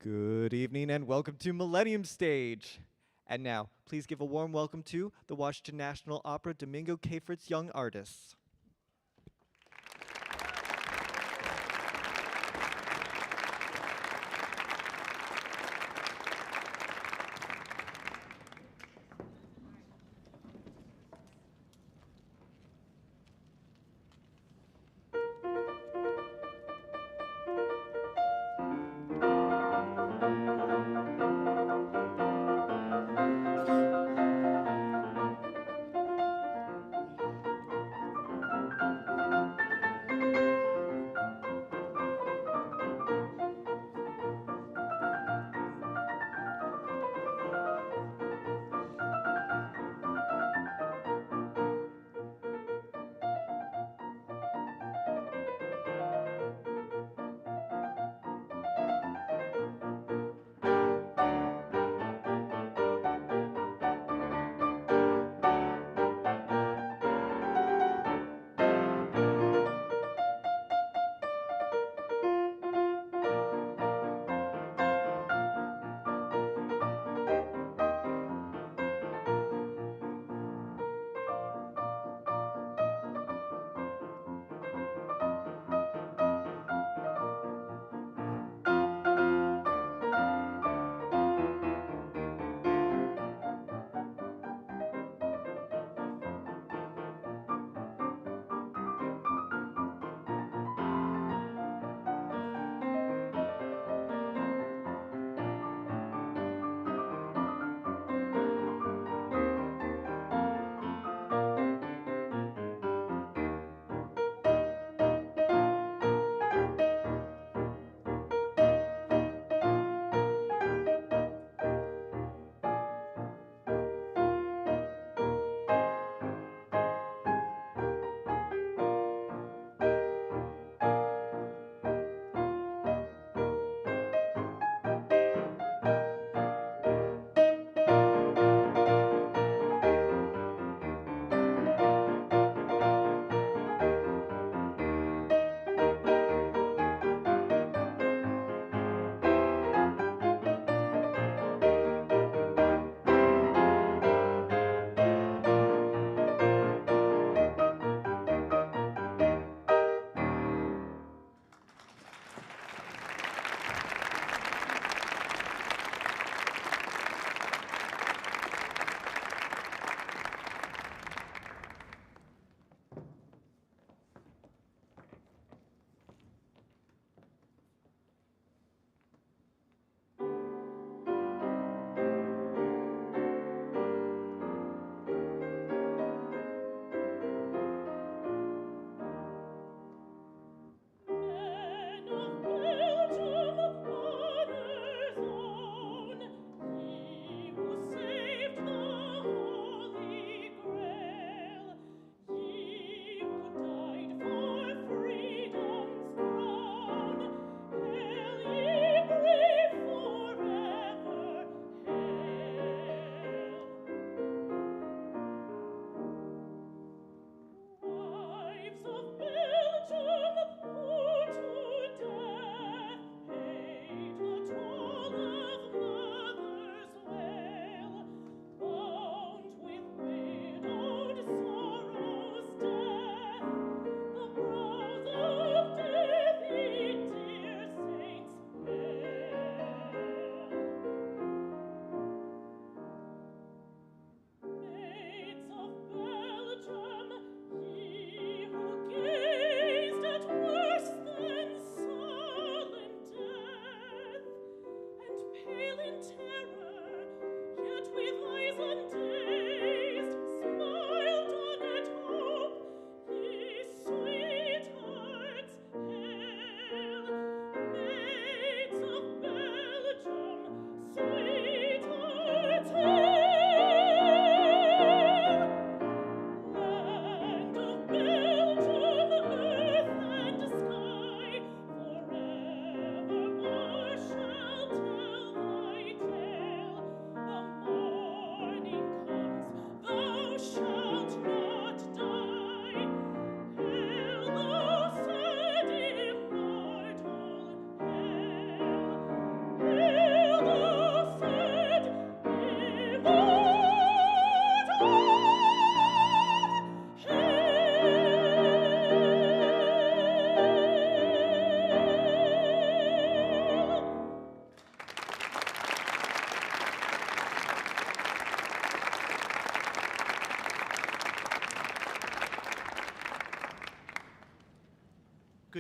Good evening and welcome to Millennium Stage. And now, please give a warm welcome to the Washington National Opera Domingo Cafritz Young Artists.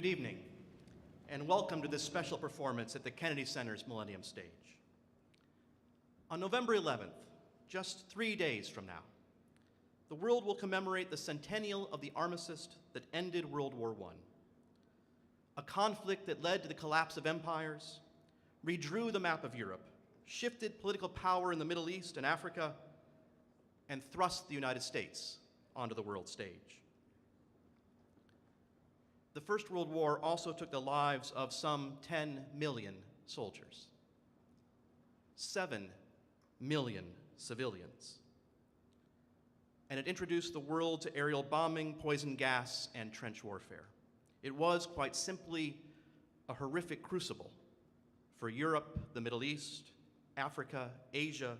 Good evening, and welcome to this special performance at the Kennedy Center's Millennium stage. On November 11th, just 3 days from now, the world will commemorate the centennial of the armistice that ended World War I, a conflict that led to the collapse of empires, redrew the map of Europe, shifted political power in the Middle East and Africa, and thrust the United States onto the world stage. The First World War also took the lives of some 10 million soldiers, 7 million civilians, and it introduced the world to aerial bombing, poison gas, and trench warfare. It was, quite simply, a horrific crucible for Europe, the Middle East, Africa, Asia,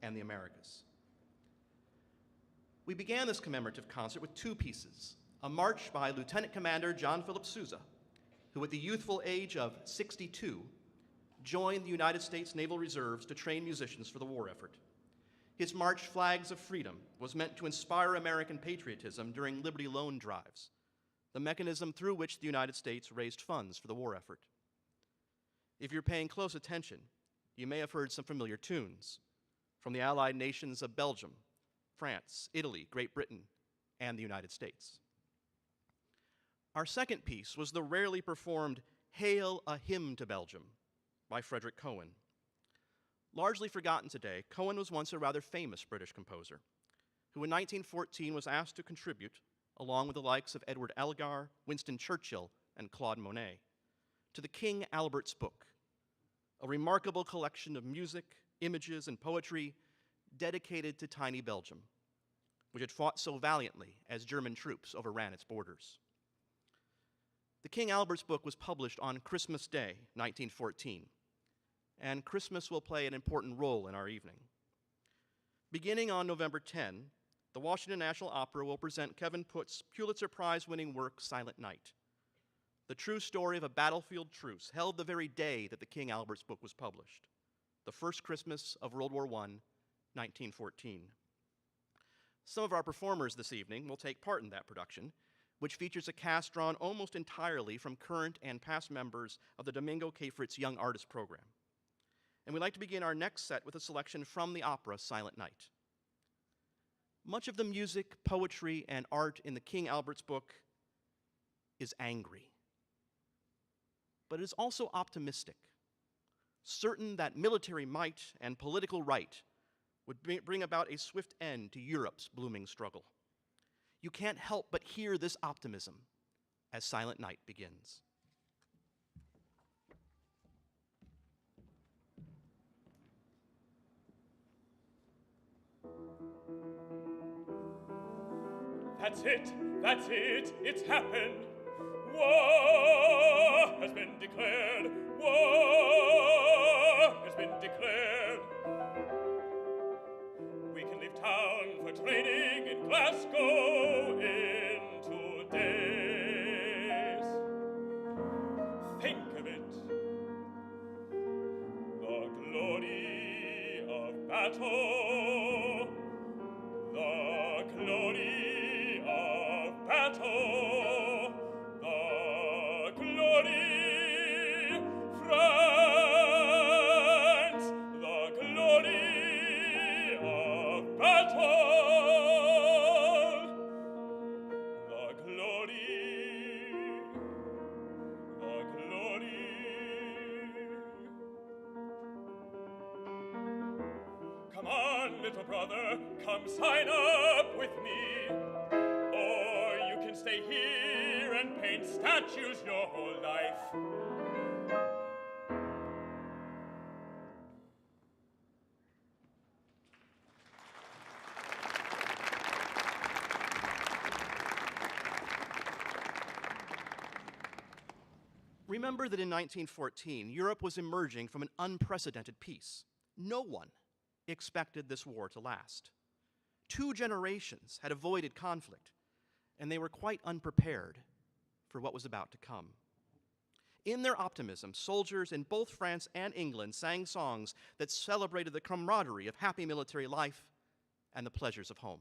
and the Americas. We began this commemorative concert with 2 pieces. A march by Lieutenant Commander John Philip Sousa, who at the youthful age of 62 joined the United States Naval Reserves to train musicians for the war effort. His march, Flags of Freedom, was meant to inspire American patriotism during Liberty Loan drives, the mechanism through which the United States raised funds for the war effort. If you're paying close attention, you may have heard some familiar tunes from the Allied nations of Belgium, France, Italy, Great Britain, and the United States. Our second piece was the rarely performed Hail a Hymn to Belgium by Frederick Cohen. Largely forgotten today, Cohen was once a rather famous British composer who in 1914 was asked to contribute, along with the likes of Edward Elgar, Winston Churchill, and Claude Monet, to the King Albert's Book, a remarkable collection of music, images, and poetry dedicated to tiny Belgium, which had fought so valiantly as German troops overran its borders. The King Albert's Book was published on Christmas Day, 1914, and Christmas will play an important role in our evening. Beginning on November 10, the Washington National Opera will present Kevin Putt's Pulitzer Prize-winning work, Silent Night, the true story of a battlefield truce held the very day that the King Albert's Book was published, the first Christmas of World War I, 1914. Some of our performers this evening will take part in that production, which features a cast drawn almost entirely from current and past members of the Domingo Cafritz Young Artist Program. And we'd like to begin our next set with a selection from the opera Silent Night. Much of the music, poetry, and art in the King Albert's Book is angry, but it is also optimistic, certain that military might and political right would bring about a swift end to Europe's blooming struggle. You can't help but hear this optimism as Silent Night begins. That's it, it's happened. War has been declared. War has been declared. We can leave town for training in Glasgow in 2 days. Think of it, the glory of battle, the glory of battle, the glory, France, the glory of battle, the glory, the glory. Come on, little brother, come sign up with me, or you can stay here and paint statues your whole life. Remember that in 1914, Europe was emerging from an unprecedented peace. No one expected this war to last. 2 generations had avoided conflict, and they were quite unprepared for what was about to come. In their optimism, soldiers in both France and England sang songs that celebrated the camaraderie of happy military life and the pleasures of home.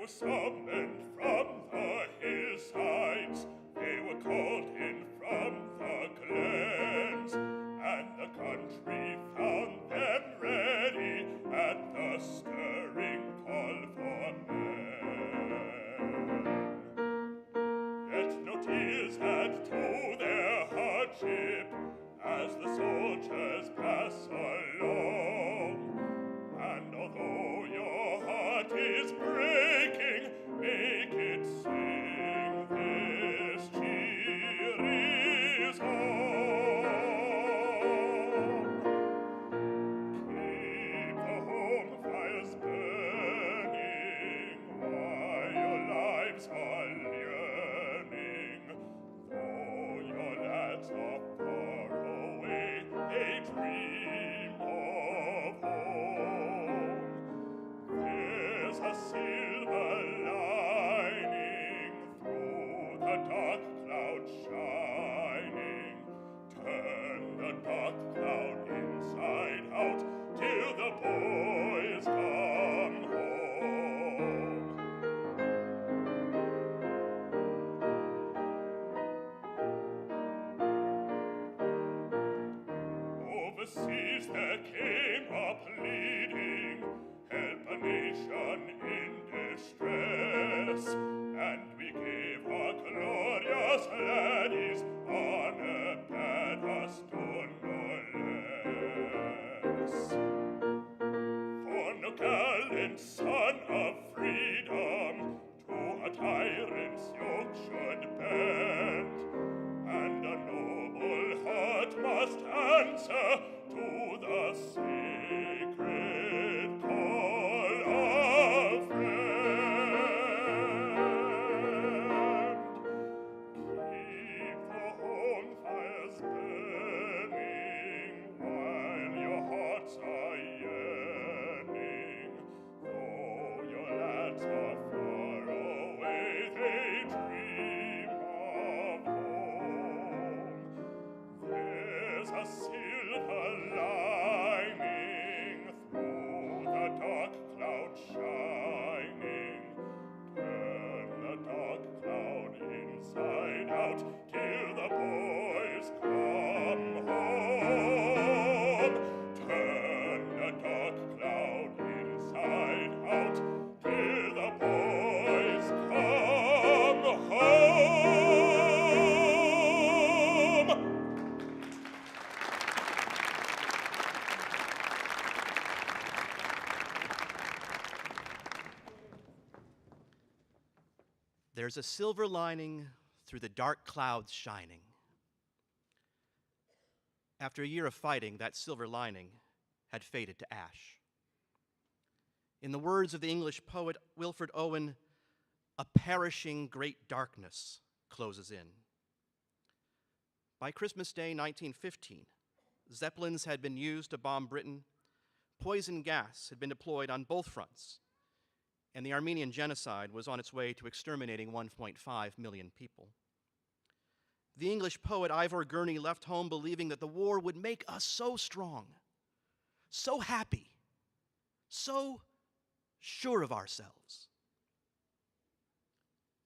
were summoned from the hillsides, they were called in from the glens, and the country found them ready at the stirring call for men. Yet no tears add to their hardship as the soldiers pass along. And although your heart is breaking, make it sing this cheery song. Keep the home fires burning while your lives are yearning. Though your lads are far away, they dream of home. There's a silver lining through the dark cloud shining. Turn the dark cloud inside out till the boys come home. Overseas there came a pleading, help a nation in distress, and we gave our glorious laddies honor, bade us do no less. For no gallant son of freedom to a tyrant's yoke should bend, and a noble heart must answer to the sacred call of friend. Keep the home fires burning while your hearts are yearning. Though your lads are far away, they dream of home. There's a silver lining through the dark cloud shining. Turn the dark cloud inside out till the boys come home. Turn the dark cloud inside out till the boys come home. There's a silver lining through the dark clouds shining. After a year of fighting, that silver lining had faded to ash. In the words of the English poet Wilfred Owen, a perishing great darkness closes in. By Christmas Day 1915, Zeppelins had been used to bomb Britain, poison gas had been deployed on both fronts, and the Armenian genocide was on its way to exterminating 1.5 million people. The English poet Ivor Gurney left home believing that the war would make us so strong, so happy, so sure of ourselves.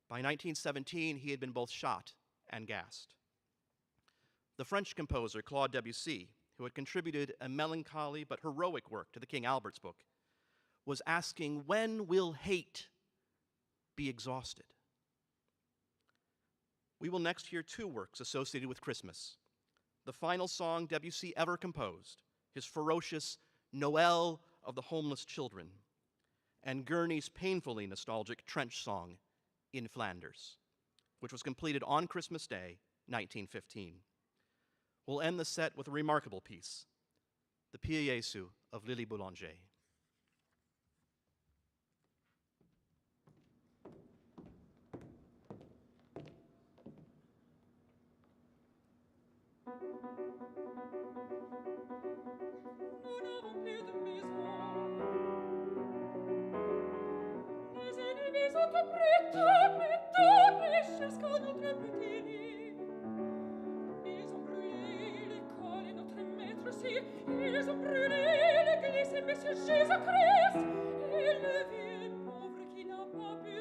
By 1917, he had been both shot and gassed. The French composer Claude Debussy, who had contributed a melancholy but heroic work to the King Albert's book, was asking, when will hate be exhausted? We will next hear two works associated with Christmas. The final song Debussy ever composed, his ferocious Noel of the Homeless Children, and Gurney's painfully nostalgic Trench song, In Flanders, which was completed on Christmas Day, 1915. We'll end the set with a remarkable piece, the Pie Jesu of Lily Boulanger. Nous n'avons plus de maison. Les ennemis ont pris jusqu'à notre petit lit. Ils ont brûlé l'école et notre maître aussi. Ils ont brûlé l'église et Monsieur Jésus-Christ. Et le vil pauvre qui n'a pas pu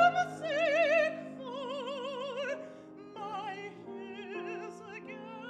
Homesick for my hills again.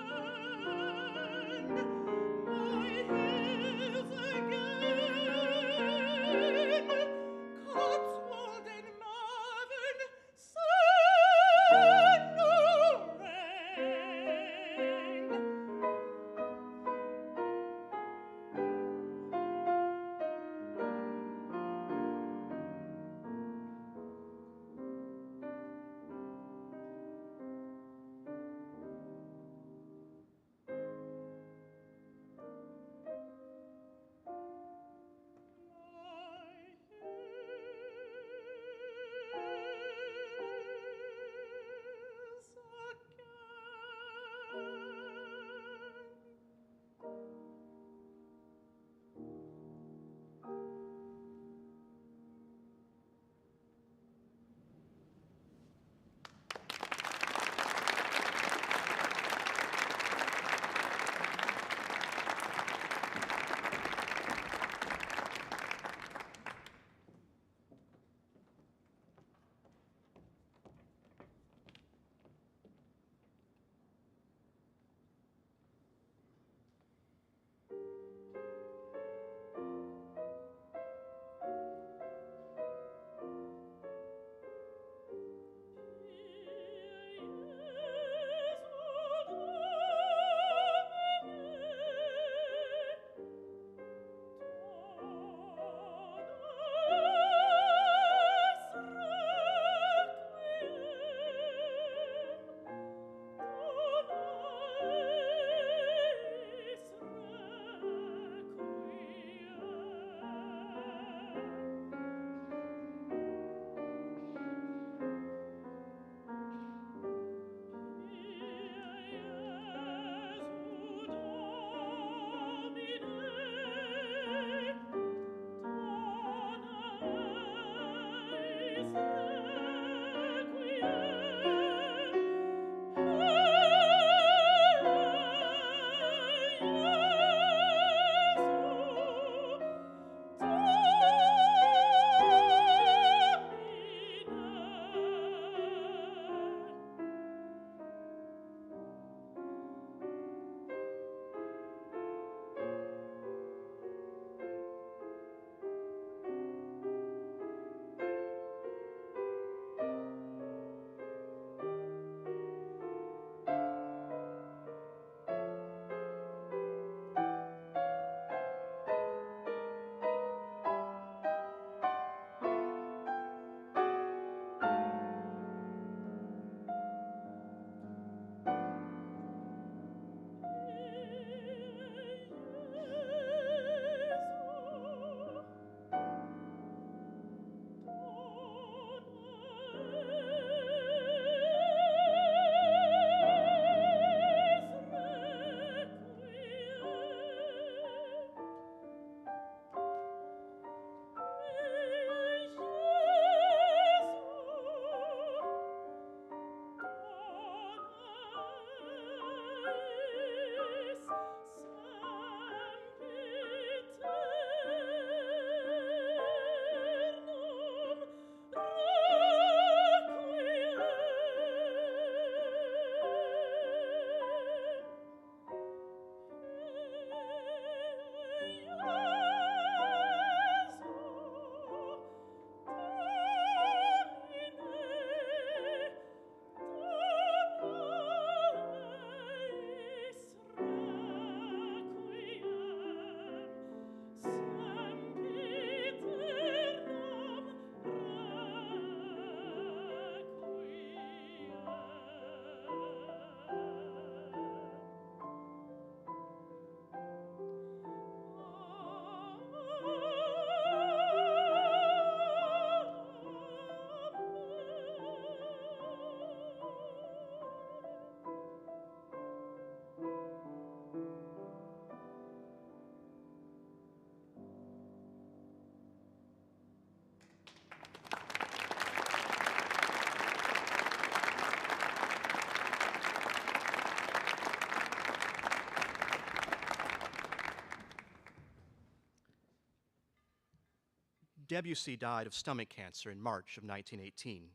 Debussy died of stomach cancer in March of 1918,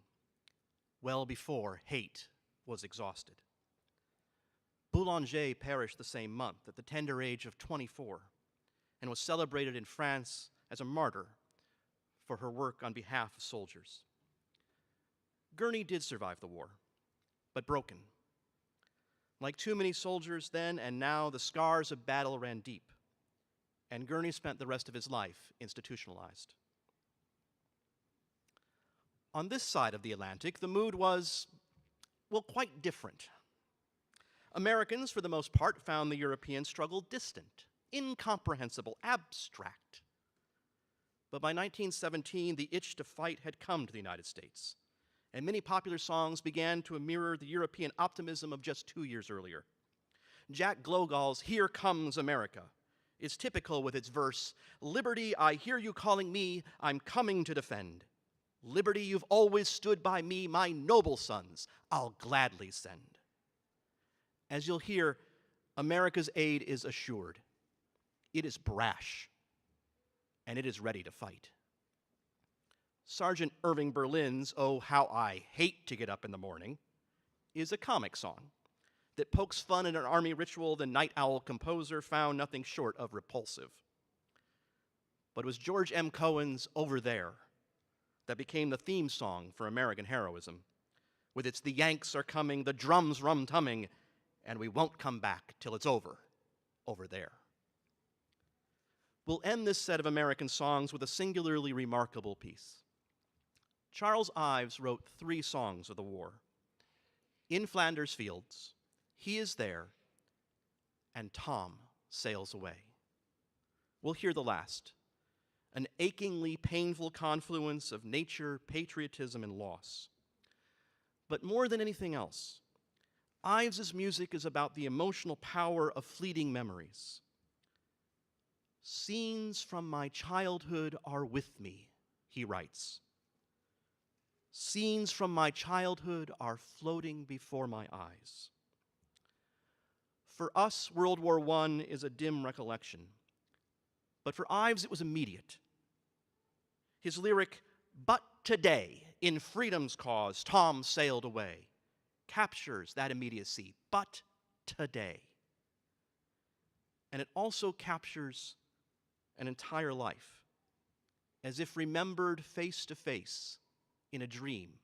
well before hate was exhausted. Boulanger perished the same month at the tender age of 24 and was celebrated in France as a martyr for her work on behalf of soldiers. Gurney did survive the war, but broken. Like too many soldiers then and now, the scars of battle ran deep, and Gurney spent the rest of his life institutionalized. On this side of the Atlantic, the mood was, well, quite different. Americans, for the most part, found the European struggle distant, incomprehensible, abstract. But by 1917, the itch to fight had come to the United States, and many popular songs began to mirror the European optimism of just 2 years earlier. Jack Glogall's "Here Comes America" is typical with its verse, "Liberty, I hear you calling me, I'm coming to defend. Liberty, you've always stood by me, my noble sons, I'll gladly send." As you'll hear, America's aid is assured. It is brash, and it is ready to fight. Sergeant Irving Berlin's "Oh, How I Hate to Get Up in the Morning" is a comic song that pokes fun at an army ritual the night owl composer found nothing short of repulsive. But it was George M. Cohan's "Over There" that became the theme song for American heroism, with its "The Yanks are coming, the drums rum-tumming, and we won't come back till it's over there." We'll end this set of American songs with a singularly remarkable piece. Charles Ives wrote 3 songs of the war: "In Flanders Fields," "He Is There," and "Tom Sails Away." We'll hear the last, an achingly painful confluence of nature, patriotism, and loss. But more than anything else, Ives's music is about the emotional power of fleeting memories. "Scenes from my childhood are with me," he writes. "Scenes from my childhood are floating before my eyes." For us, World War I is a dim recollection. But for Ives, it was immediate. His lyric, "But today, in freedom's cause, Tom sailed away," captures that immediacy, but today. And it also captures an entire life, as if remembered face to face in a dream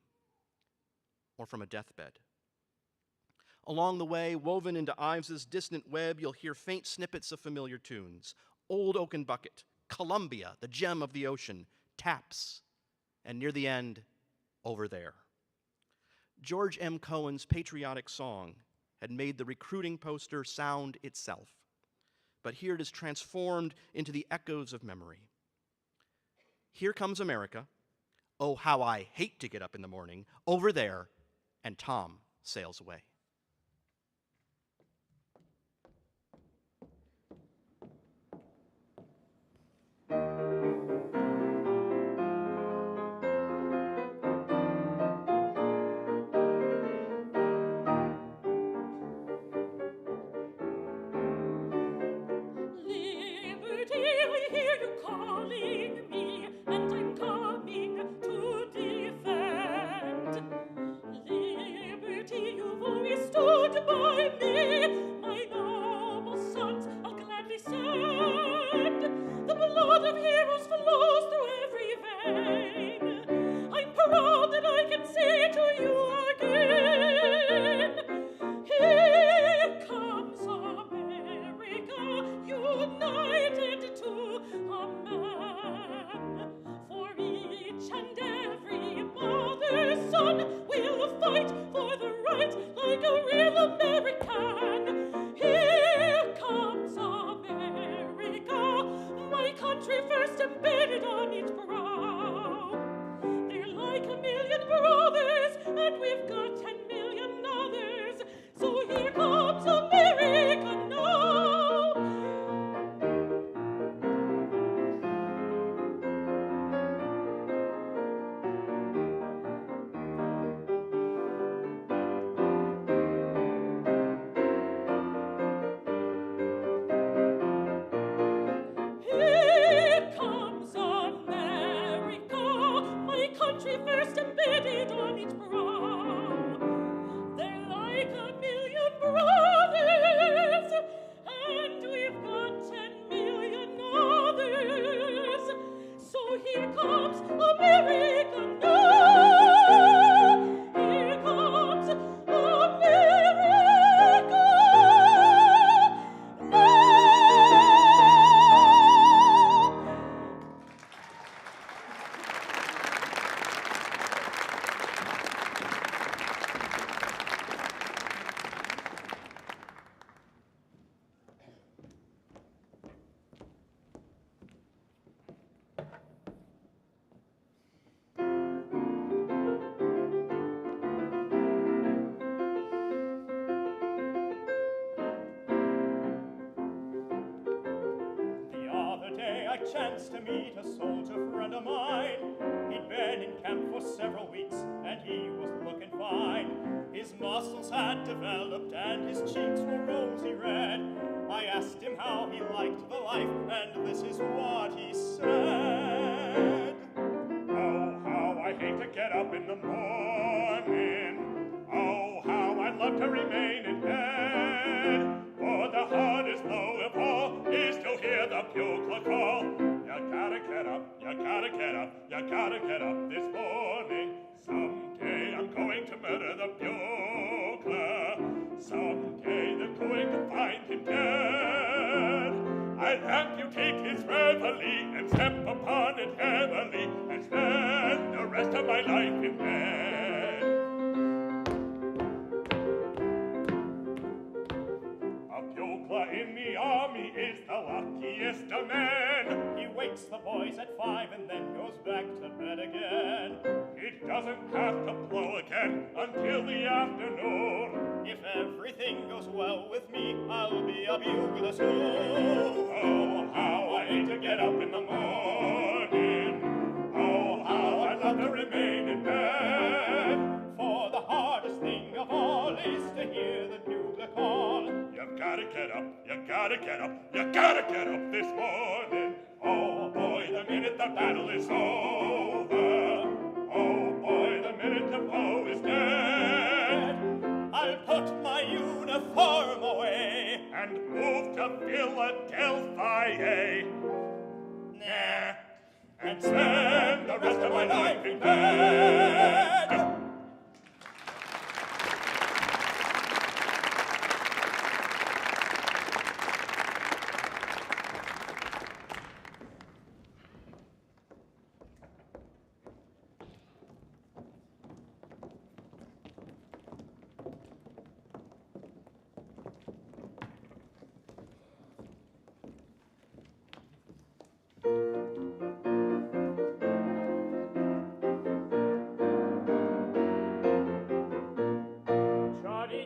or from a deathbed. Along the way, woven into Ives's dissonant web, you'll hear faint snippets of familiar tunes: "Old Oaken Bucket," "Columbia, the Gem of the Ocean," "Taps," and near the end, "Over There." George M. Cohan's patriotic song had made the recruiting poster sound itself, but here it is transformed into the echoes of memory. Here Comes America, "Oh, How I Hate to Get Up in the Morning," "Over There," and "Tom Sails Away." Liberty, I hear you calling me, and I'm coming to defend. Liberty, you've always chanced to meet a soldier friend of mine. He'd been in camp for several weeks, and he was looking fine. His muscles had developed, and his cheeks were rosy red. I asked him how he liked the life, and this is what he said. Oh, how I hate to get up in the morning. Oh, how I'd love to remain in bed. For the hardest blow of all is to hear the bugle call. You gotta get up, you gotta get up, you gotta get up this morning. Someday I'm going to murder the bugler. Someday they're going to find him dead. I'll amputate his reveille and step upon it heavily and spend the rest of my life in bed. A bugler in the army is the luckiest of men. He wakes the boys at 5 and then goes back to bed again. He doesn't have to blow again until the afternoon. If everything goes well with me, I'll be a bugler soon. Oh, how I hate to get up in the morning. Oh, how I'd love to remain in bed. For the hardest thing of all is to hear the bugler call. You gotta get up, you gotta get up, you gotta get up this morning. Oh boy, the minute the battle is over. Oh boy, the minute the foe is dead. I'll put my uniform away and move to Philadelphia. Nah, and spend the rest of my life in bed.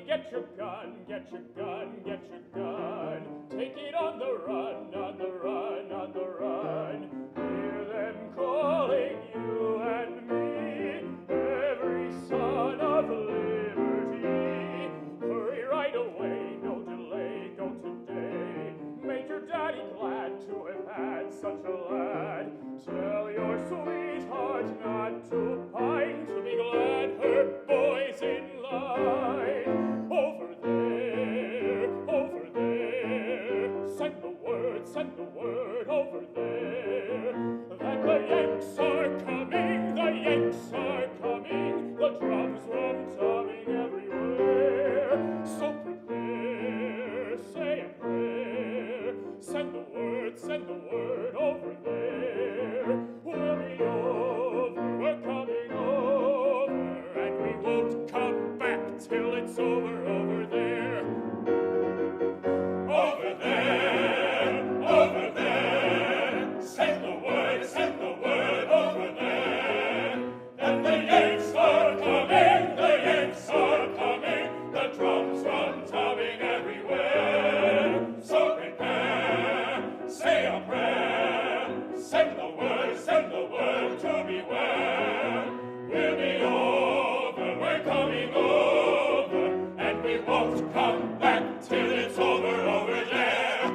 Get your gun, get your gun, get your gun. Take it on the run, on the run, on the run. Hear them calling you and me, every son of liberty. Hurry right away, no delay, go today. Make your daddy glad to have had such a lad. Tell your sweetheart not to pine, to be glad her boy's in line. Over there, send the word over there, that the Yanks are coming, the Yanks are coming, the drums rum-tumming everywhere. So prepare, say a prayer, send the word over there. We'll be over, we're coming over, and we won't come back till it's over there. Over there, send the word over there. And the Yanks are coming, the drums rum-tumming everywhere. So prepare, say a prayer, send the word to beware. We'll be over, we're coming over, and we won't come back till it's over there.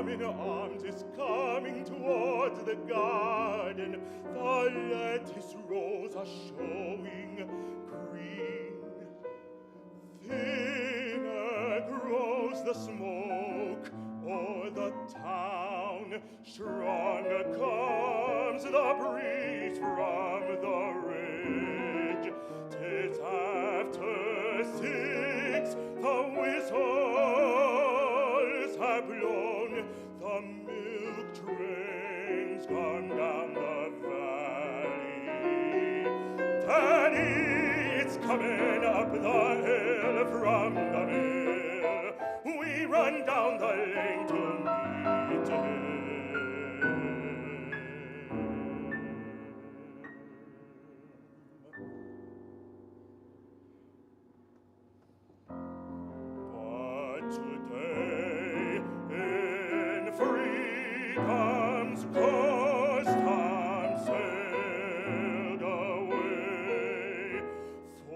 arm in arms is coming towards the garden. The lettuce rows are showing green. Thinner grows the smoke o'er the town. Stronger comes the breeze from the ridge. 'Tis after 6, the whistles have blown. The milk train's gone down the valley. Daddy, it's coming up the hill from the mill. We run down the lane to meet him. But today, in freedom's coast, time sailed away for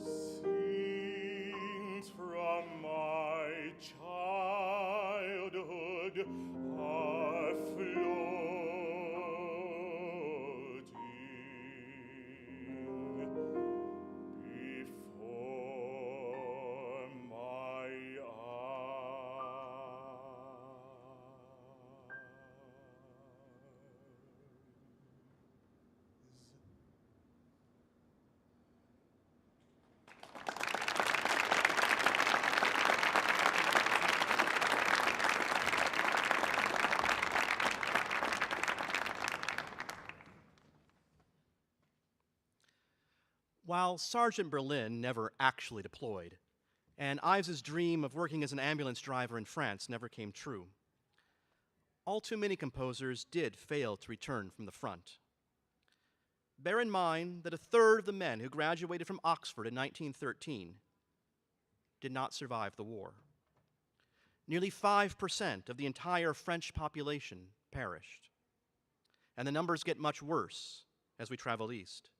scenes from my childhood are floating before my While Sergeant Berlin never actually deployed, and Ives's dream of working as an ambulance driver in France never came true, all too many composers did fail to return from the front. Bear in mind that a third of the men who graduated from Oxford in 1913 did not survive the war. Nearly 5% of the entire French population perished. And the numbers get much worse as we travel east.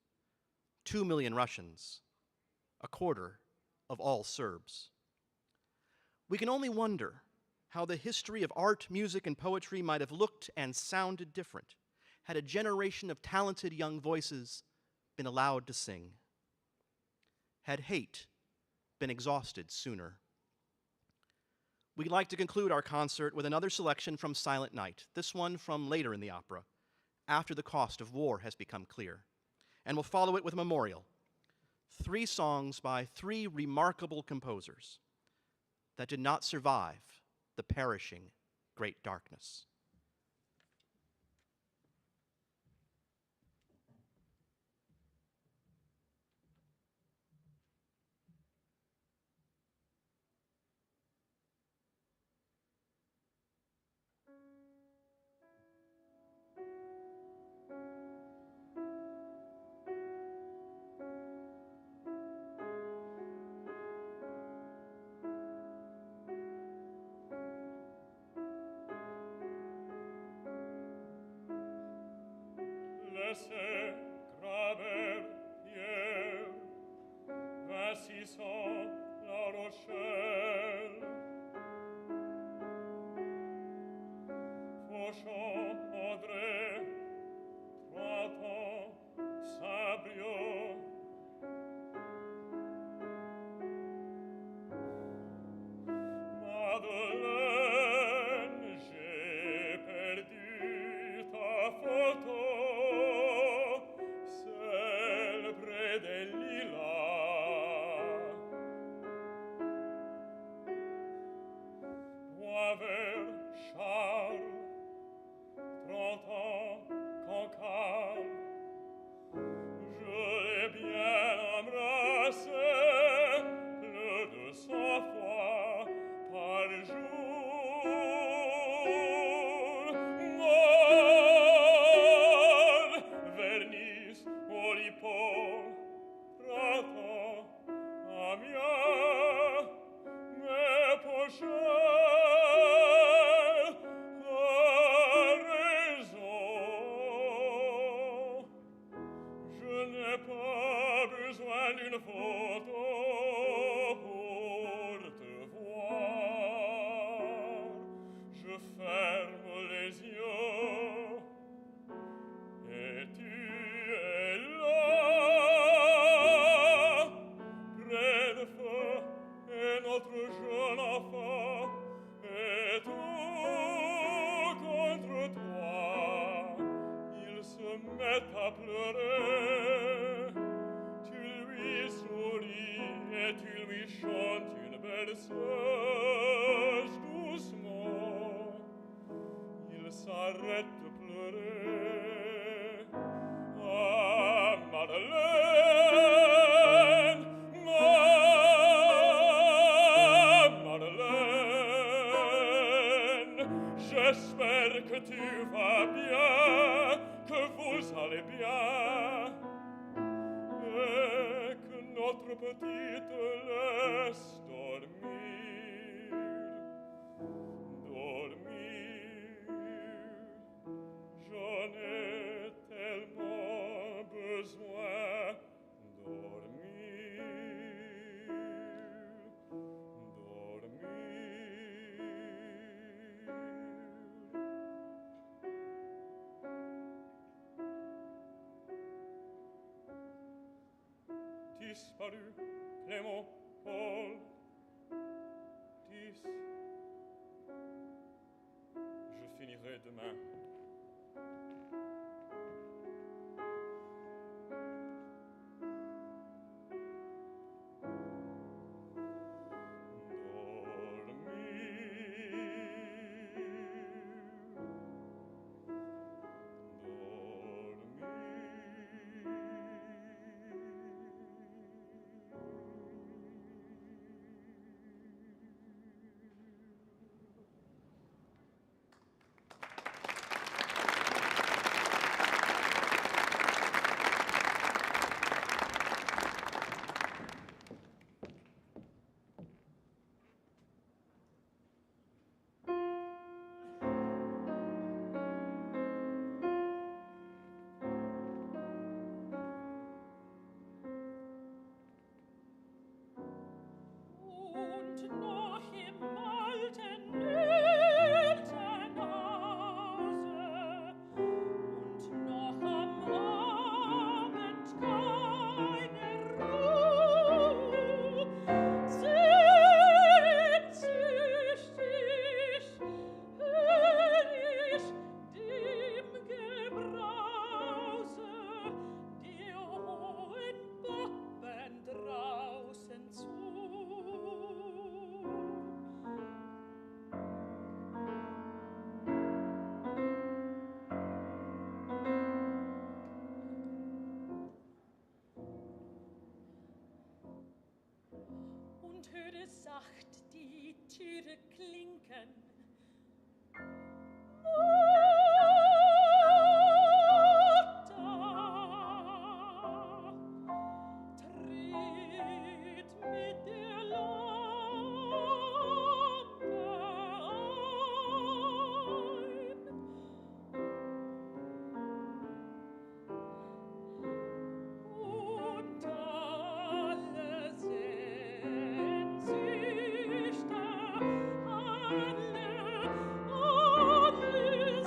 2 million Russians, a quarter of all Serbs. We can only wonder how the history of art, music, and poetry might have looked and sounded different had a generation of talented young voices been allowed to sing. Had hate been exhausted sooner. We'd like to conclude our concert with another selection from Silent Night, this one from later in the opera, after the cost of war has become clear. And we'll follow it with a memorial. 3 songs by 3 remarkable composers that did not survive the perishing Great Darkness. Laissez graver Pierre, Vassissant La Rochelle, Fauchon Audrey, Troiton, Sabriot, Madeleine, j'ai perdu ta photo. Celle près des lilas. bien, mais prochain a raison. Je n'ai pas besoin d'une photo pour te voir. Je ferme les yeux et tu es là, près de feu et notre jeune enfant et tout contre toi. Il se met à pleurer, tu lui souris et tu lui chantes une berceuse doucement. Il s'arrête de pleurer. Ah, Madeleine, ma Madeleine, j'espère que tu vas bien, que vous allez bien, et que notre petite laisse dormir, dormir. J'en ai tellement besoin, dormir, dormir. Disparu, Clément, Paul, 10. Je finirai demain. Höre sacht die Türe klinken. Tritt mit der Lampe ein. Und alle Sehnsüchte, alle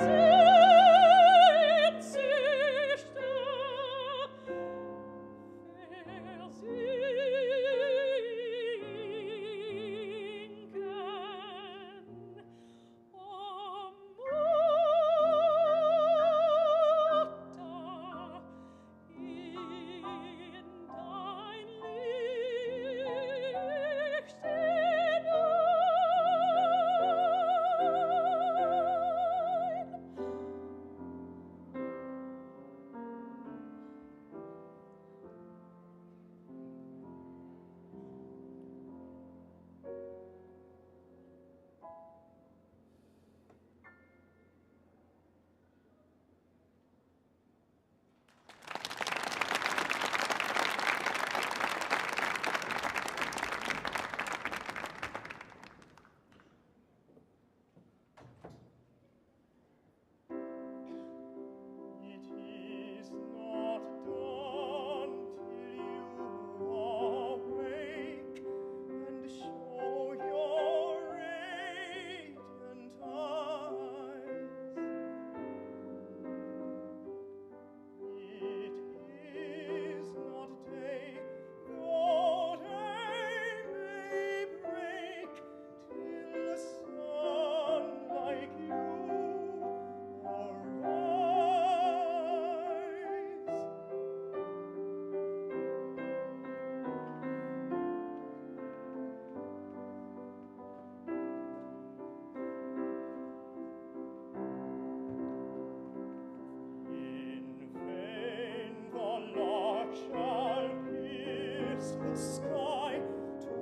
the sky to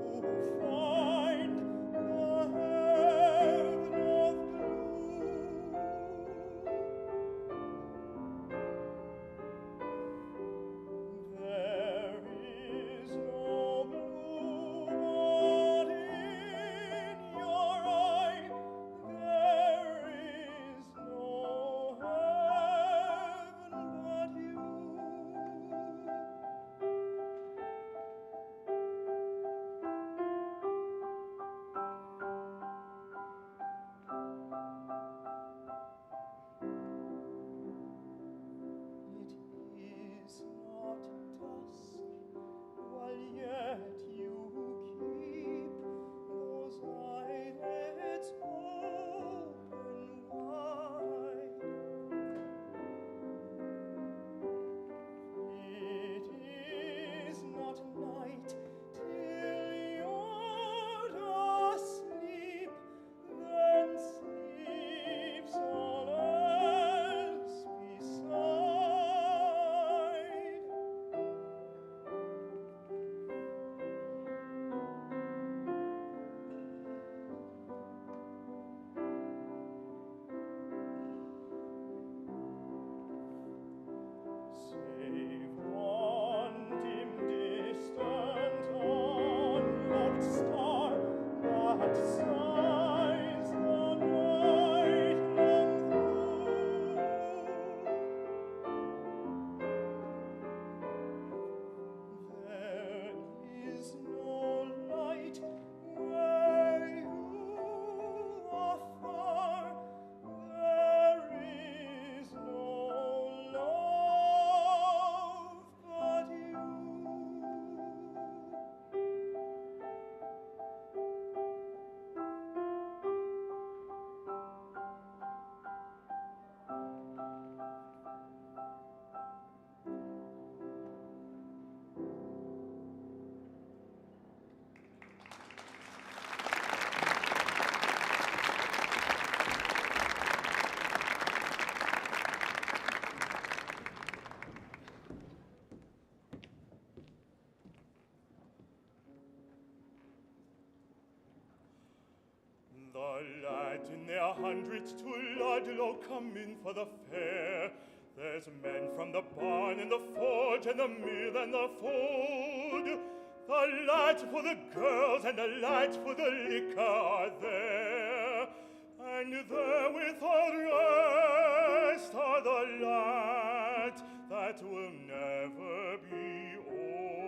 find the heaven of blue. There is no blue but in your eye. There is no heaven but you. It is not dusk, while yet you keep those eyelids open wide. It is not night till you're asleep, then sleeps all else beside. Save one dim distant unloved star that sighs the night long through. There is no light where you are far. There is no love but you. The lads in their hundreds to Ludlow come in for the fair. There's men from the barn and the forge and the mill and the fold. The lads for the girls and the lads for the liquor are there. And there with the rest are the lads that will never be old.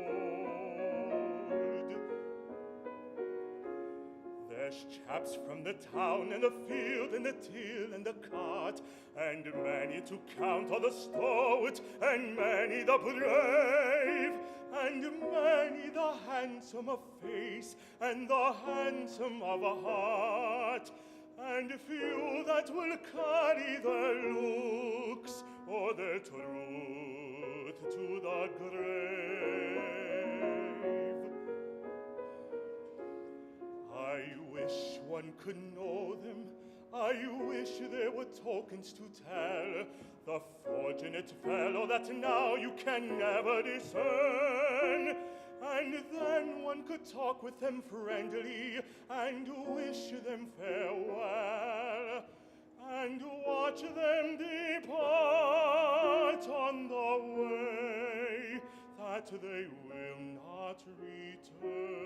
There's chaps from the town and the field and the till and the cart, and many to count all the stalwart, and many the brave, and many the handsome of face and the handsome of a heart, and few that will carry their looks or their truth to the grave. I wish one could know them. I wish there were tokens to tell the fortunate fellow that now you can never discern. And then one could talk with them friendly and wish them farewell, and watch them depart on the way that they will not return.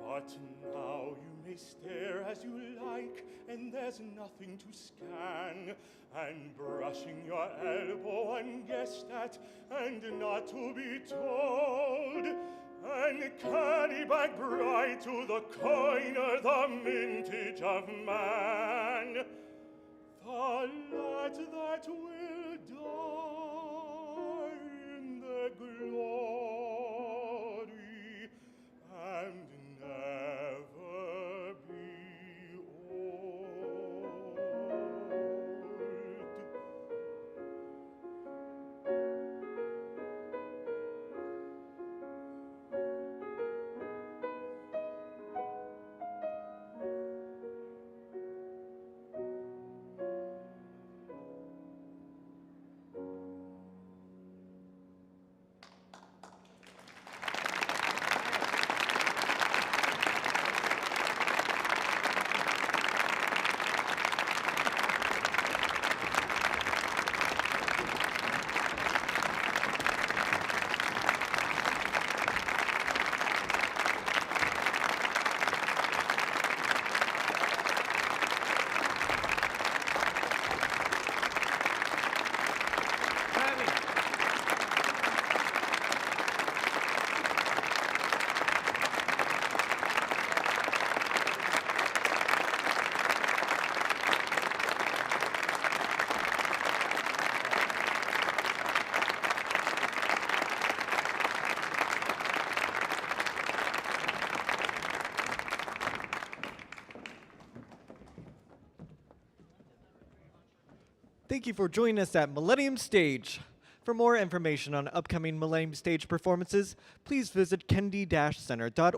But now you may stare as you like, and there's nothing to scan, and brushing your elbow unguessed at, and not to be told, and carry back bright to the coiner the mintage of man, the lads that will die in their glory and never be old. Thank you for joining us at Millennium Stage. For more information on upcoming Millennium Stage performances, please visit kennedy-center.org.